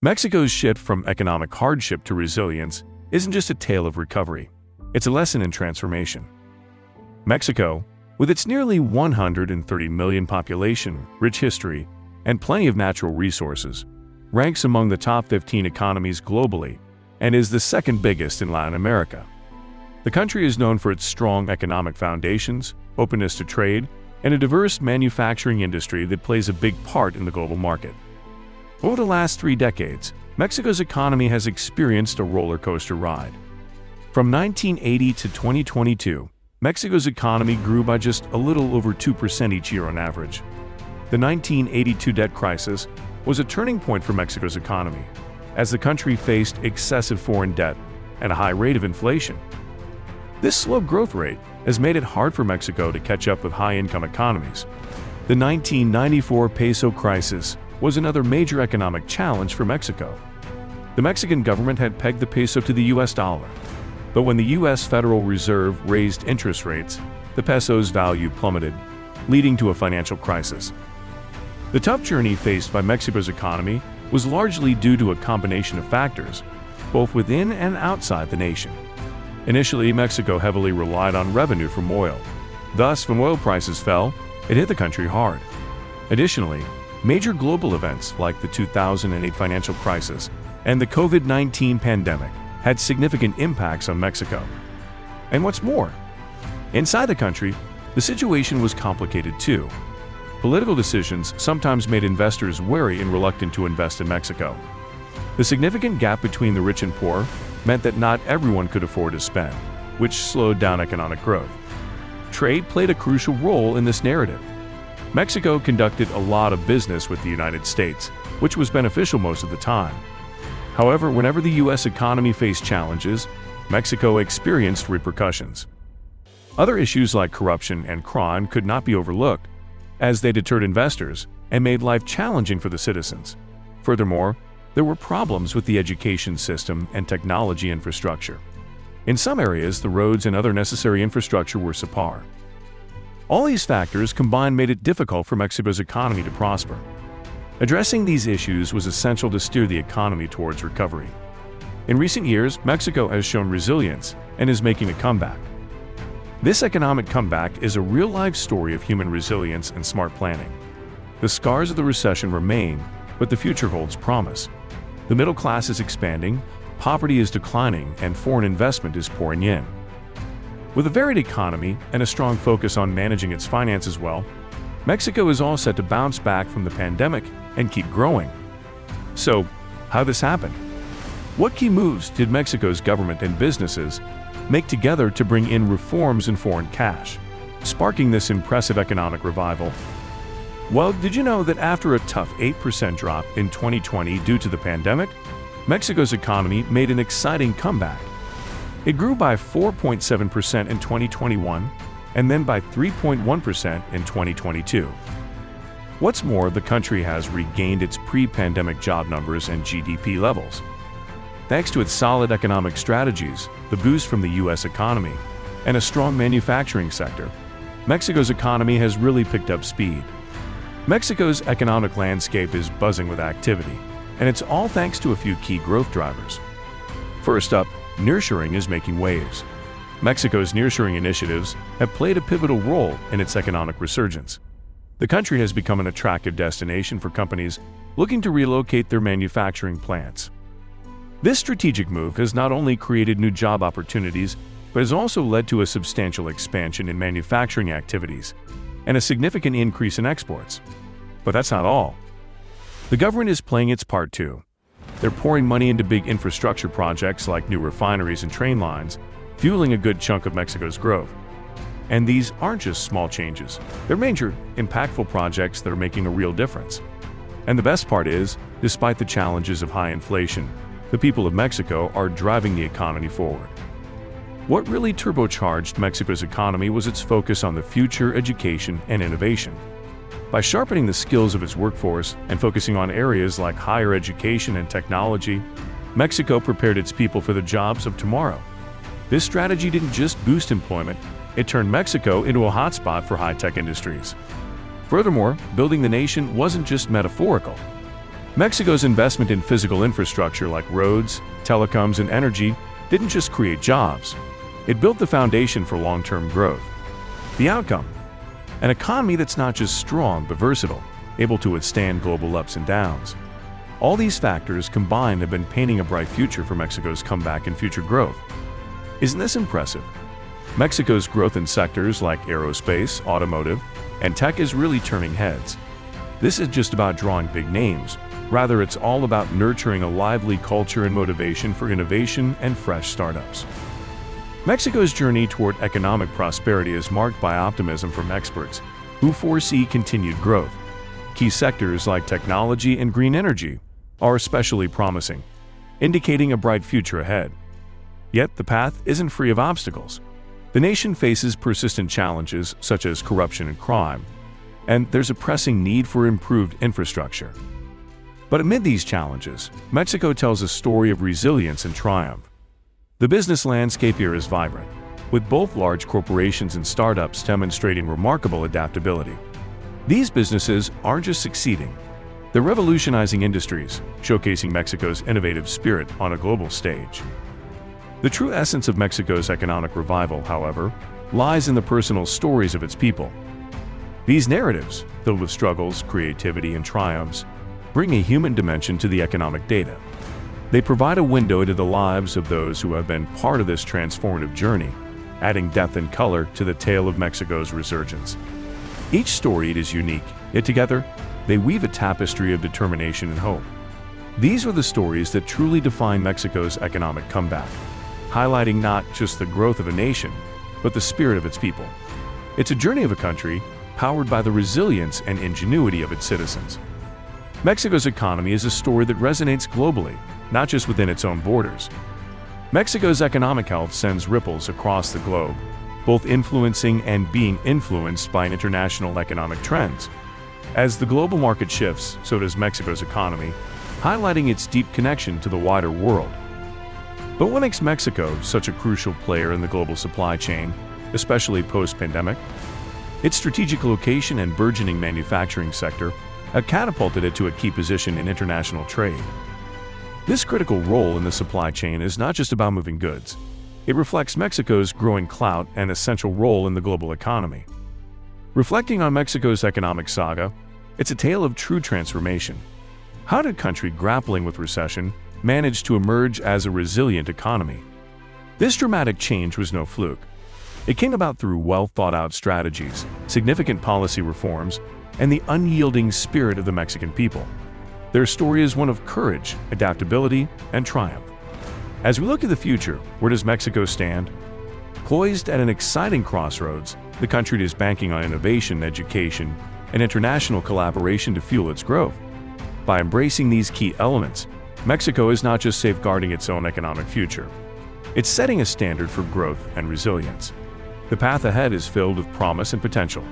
Mexico's shift from economic hardship to resilience isn't just a tale of recovery, it's a lesson in transformation. Mexico, with its nearly 130 million population, rich history, and plenty of natural resources, ranks among the top 15 economies globally and is the second biggest in Latin America. The country is known for its strong economic foundations, openness to trade, and a diverse manufacturing industry that plays a big part in the global market. Over the last 3 decades, Mexico's economy has experienced a roller coaster ride. From 1980 to 2022, Mexico's economy grew by just a little over 2% each year on average. The 1982 debt crisis was a turning point for Mexico's economy, as the country faced excessive foreign debt and a high rate of inflation. This slow growth rate has made it hard for Mexico to catch up with high-income economies. The 1994 peso crisis was another major economic challenge for Mexico. The Mexican government had pegged the peso to the US dollar, but when the US Federal Reserve raised interest rates, the peso's value plummeted, leading to a financial crisis. The tough journey faced by Mexico's economy was largely due to a combination of factors, both within and outside the nation. Initially, Mexico heavily relied on revenue from oil. Thus, when oil prices fell, it hit the country hard. Additionally, major global events like the 2008 financial crisis and the COVID-19 pandemic had significant impacts on Mexico. And what's more, inside the country, the situation was complicated too. Political decisions sometimes made investors wary and reluctant to invest in Mexico. The significant gap between the rich and poor meant that not everyone could afford to spend, which slowed down economic growth. Trade played a crucial role in this narrative. Mexico conducted a lot of business with the United States, which was beneficial most of the time. However, whenever the U.S. economy faced challenges, Mexico experienced repercussions. Other issues like corruption and crime could not be overlooked, as they deterred investors and made life challenging for the citizens. Furthermore, there were problems with the education system and technology infrastructure. In some areas, the roads and other necessary infrastructure were subpar. All these factors combined made it difficult for Mexico's economy to prosper. Addressing these issues was essential to steer the economy towards recovery. In recent years, Mexico has shown resilience and is making a comeback. This economic comeback is a real-life story of human resilience and smart planning. The scars of the recession remain, but the future holds promise. The middle class is expanding, poverty is declining, and foreign investment is pouring in. With a varied economy and a strong focus on managing its finances well, Mexico is all set to bounce back from the pandemic and keep growing. So, how this happened? What key moves did Mexico's government and businesses make together to bring in reforms in foreign cash, sparking this impressive economic revival? Well, did you know that after a tough 8% drop in 2020 due to the pandemic, Mexico's economy made an exciting comeback? It grew by 4.7% in 2021 and then by 3.1% in 2022. What's more, the country has regained its pre-pandemic job numbers and GDP levels. Thanks to its solid economic strategies, the boost from the U.S. economy, and a strong manufacturing sector, Mexico's economy has really picked up speed. Mexico's economic landscape is buzzing with activity, and it's all thanks to a few key growth drivers. First up, nearshoring is making waves. Mexico's nearshoring initiatives have played a pivotal role in its economic resurgence. The country has become an attractive destination for companies looking to relocate their manufacturing plants. This strategic move has not only created new job opportunities, but has also led to a substantial expansion in manufacturing activities and a significant increase in exports. But that's not all. The government is playing its part too. They're pouring money into big infrastructure projects like new refineries and train lines, fueling a good chunk of Mexico's growth. And these aren't just small changes. They're major, impactful projects that are making a real difference. And the best part is, despite the challenges of high inflation, the people of Mexico are driving the economy forward. What really turbocharged Mexico's economy was its focus on the future, education, and innovation. By sharpening the skills of its workforce and focusing on areas like higher education and technology, Mexico prepared its people for the jobs of tomorrow. This strategy didn't just boost employment, it turned Mexico into a hotspot for high-tech industries. Furthermore, building the nation wasn't just metaphorical. Mexico's investment in physical infrastructure like roads, telecoms, and energy didn't just create jobs. It built the foundation for long-term growth. The outcome? An economy that's not just strong but versatile, able to withstand global ups and downs. All these factors combined have been painting a bright future for Mexico's comeback and future growth. Isn't this impressive? Mexico's growth in sectors like aerospace, automotive, and tech is really turning heads. This is just about drawing big names. Rather, it's all about nurturing a lively culture and motivation for innovation and fresh startups. Mexico's journey toward economic prosperity is marked by optimism from experts who foresee continued growth. Key sectors like technology and green energy are especially promising, indicating a bright future ahead. Yet the path isn't free of obstacles. The nation faces persistent challenges such as corruption and crime, and there's a pressing need for improved infrastructure. But amid these challenges, Mexico tells a story of resilience and triumph. The business landscape here is vibrant, with both large corporations and startups demonstrating remarkable adaptability. These businesses aren't just succeeding, they're revolutionizing industries, showcasing Mexico's innovative spirit on a global stage. The true essence of Mexico's economic revival, however, lies in the personal stories of its people. These narratives, filled with struggles, creativity, and triumphs, bring a human dimension to the economic data. They provide a window into the lives of those who have been part of this transformative journey, adding depth and color to the tale of Mexico's resurgence. Each story is unique, yet together, they weave a tapestry of determination and hope. These are the stories that truly define Mexico's economic comeback, highlighting not just the growth of a nation, but the spirit of its people. It's a journey of a country powered by the resilience and ingenuity of its citizens. Mexico's economy is a story that resonates globally, not just within its own borders. Mexico's economic health sends ripples across the globe, both influencing and being influenced by international economic trends. As the global market shifts, so does Mexico's economy, highlighting its deep connection to the wider world. But what makes Mexico such a crucial player in the global supply chain, especially post-pandemic? Its strategic location and burgeoning manufacturing sector have catapulted it to a key position in international trade. This critical role in the supply chain is not just about moving goods. It reflects Mexico's growing clout and essential role in the global economy. Reflecting on Mexico's economic saga, it's a tale of true transformation. How did a country grappling with recession manage to emerge as a resilient economy? This dramatic change was no fluke. It came about through well-thought-out strategies, significant policy reforms, and the unyielding spirit of the Mexican people. Their story is one of courage, adaptability, and triumph. As we look to the future, where does Mexico stand? Poised at an exciting crossroads, the country is banking on innovation, education, and international collaboration to fuel its growth. By embracing these key elements, Mexico is not just safeguarding its own economic future. It's setting a standard for growth and resilience. The path ahead is filled with promise and potential.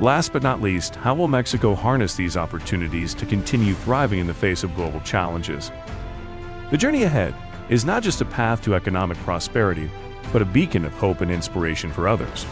Last but not least, how will Mexico harness these opportunities to continue thriving in the face of global challenges? The journey ahead is not just a path to economic prosperity, but a beacon of hope and inspiration for others.